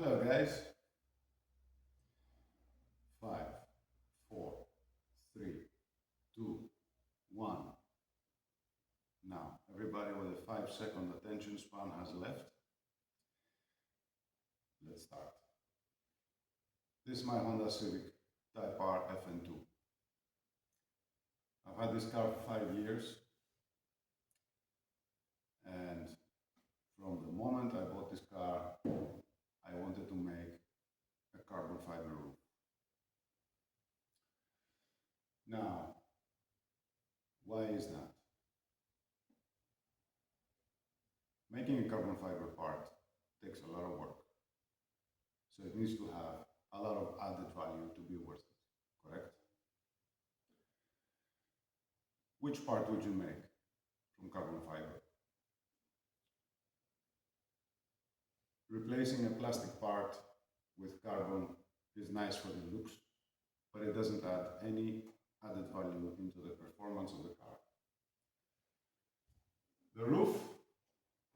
Hello guys. 5, 4, 3, 2, 1. Now, everybody with a 5-second attention span has left. Let's start. This is my Honda Civic Type R FN2. I've had this car for 5 years, and from the moment I bought this car, I wanted to make a carbon fiber roof. Now, why is that? Making a carbon fiber part takes a lot of work. So it needs to have a lot of added value to be worth it, correct? Which part would you make from carbon fiber? Replacing a plastic part with carbon is nice for the looks, but it doesn't add any added value into the performance of the car. The roof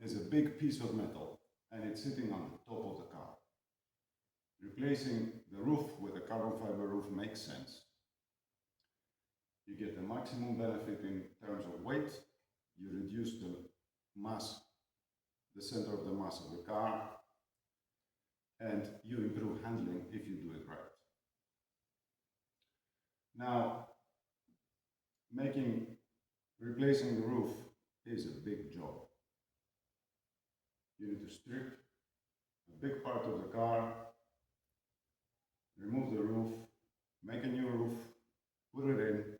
is a big piece of metal and it's sitting on the top of the car. Replacing the roof with a carbon fiber roof makes sense. You get the maximum benefit in terms of weight, you reduce the mass, the center of the mass of the car, and you improve handling if you do it right. Now, replacing the roof is a big job. You need to strip a big part of the car, remove the roof, make a new roof, put it in.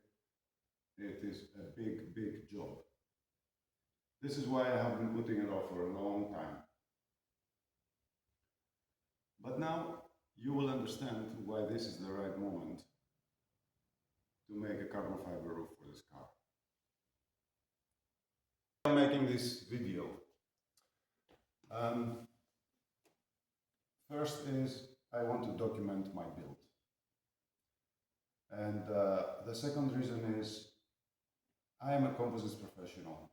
It is a big, big job. This is why I have been putting it off for a long time. But now you will understand why this is the right moment to make a carbon fiber roof for this car. I'm making this video. First is I want to document my build. And the second reason is I am a composites professional.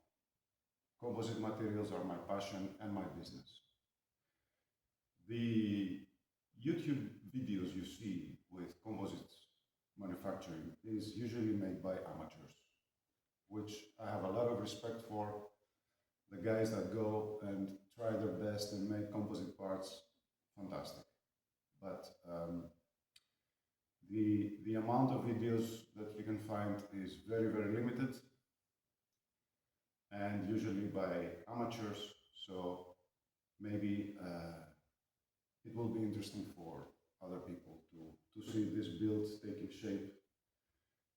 Composite materials are my passion and my business. The YouTube videos you see with composites manufacturing is usually made by amateurs, which I have a lot of respect for. The guys that go and try their best and make composite parts, fantastic. But the amount of videos that you can find is very, very limited, and usually by amateurs, so maybe it will be interesting for other people to see this build taking shape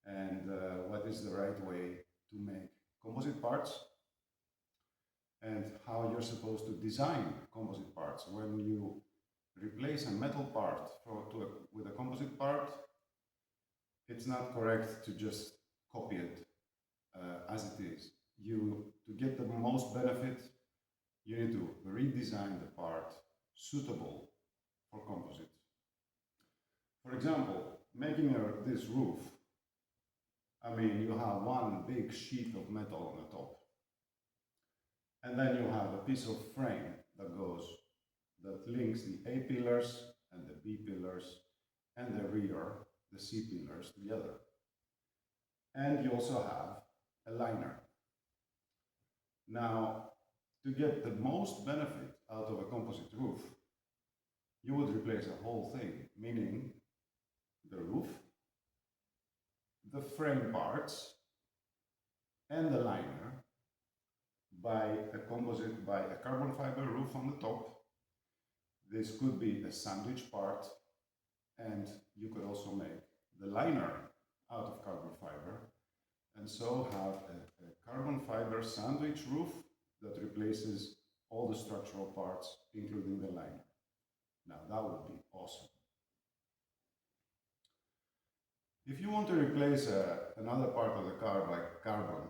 and what is the right way to make composite parts and how you're supposed to design composite parts. When you replace a metal part with a composite part, it's not correct to just copy it as it is. To get the most benefit, you need to redesign the part suitable for composites. For example, making this roof, I mean, you have one big sheet of metal on the top, and then you have a piece of frame that links the A pillars and the B pillars and the rear, the C pillars together. And you also have a liner. Now, to get the most benefit out of a composite roof, you would replace the whole thing, meaning the roof, the frame parts, and the liner by a carbon fiber roof on the top. This could be a sandwich part, and you could also make the liner out of carbon fiber, and so have a carbon fiber sandwich roof that replaces all the structural parts, including the liner. Now that would be awesome. If you want to replace another part of the car by carbon,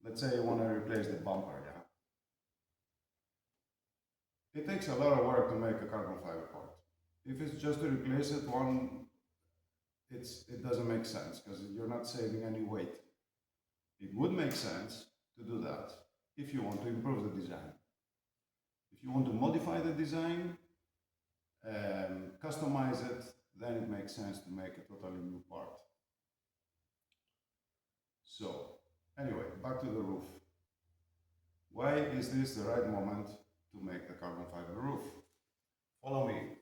let's say you want to replace the bumper, yeah? It takes a lot of work to make a carbon fiber part. If it's just to replace it it doesn't make sense because you're not saving any weight. It would make sense to do that if you want to improve the design. If you want to modify the design, customize it, then it makes sense to make a totally new part. So, anyway, back to the roof. Why is this the right moment to make the carbon fiber roof? Follow me.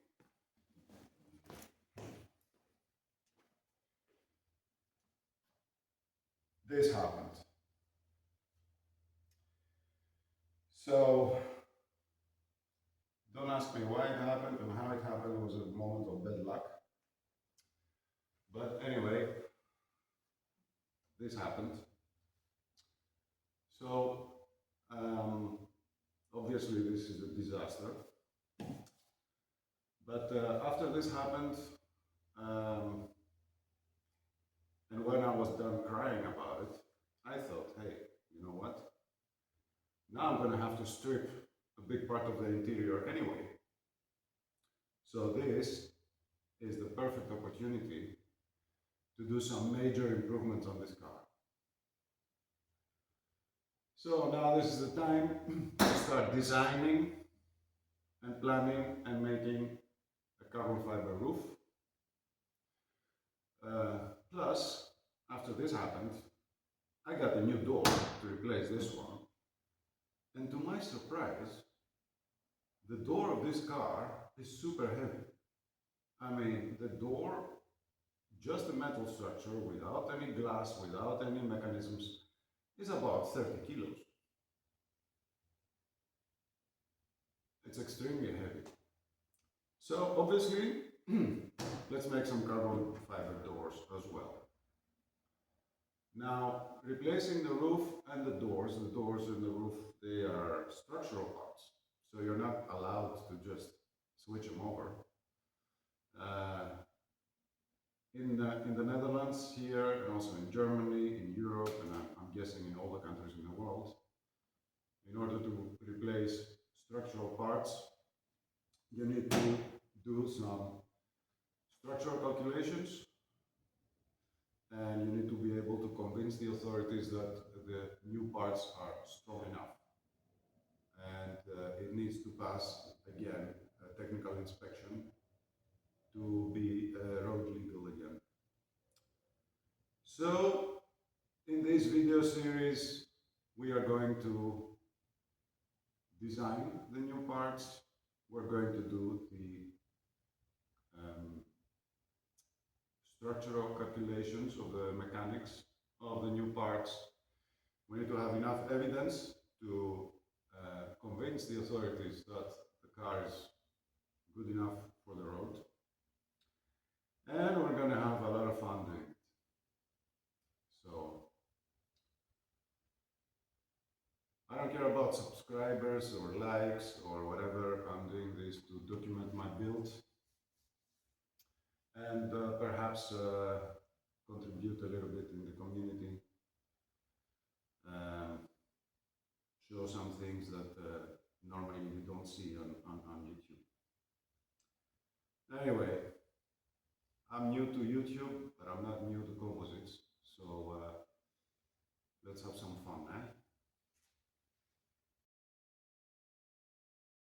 This happened. So, don't ask me why it happened and how it happened. It was a moment of bad luck. But anyway, this happened. So, obviously, this is a disaster. But after this happened, and when I was done crying about it, I thought, hey, you know what? Now I'm going to have to strip a big part of the interior anyway. So this is the perfect opportunity to do some major improvements on this car. So now this is the time to start designing and planning and making a carbon fiber roof. Plus, after this happened, I got a new door to replace this one. And to my surprise, the door of this car is super heavy. I mean, the door, just a metal structure without any glass, without any mechanisms, is about 30 kilos. It's extremely heavy. So obviously, let's make some carbon fiber doors as well. Now, replacing the roof and the doors and the roof, they are structural parts. So you're not allowed to just switch them over. In the Netherlands here, and also in Germany, in Europe, and I'm guessing in all the countries in the world, in order to replace structural parts, you need to do some structural calculations, and you need to be able to convince the authorities that the new parts are strong enough. And it needs to pass, again, a technical inspection to be road legal again. So, in this video series, we are going to design the new parts. We're going to do the structural calculations of the mechanics of the new parts. We need to have enough evidence to convince the authorities that the car is good enough for the road. And we're going to have a lot of fun doing it. So, I don't care about subscribers or likes or whatever. I'm doing this to document my build and perhaps contribute a little bit in the community. Show some things that normally you don't see on YouTube. Anyway, I'm new to YouTube, but I'm not new to composites, so let's have some fun.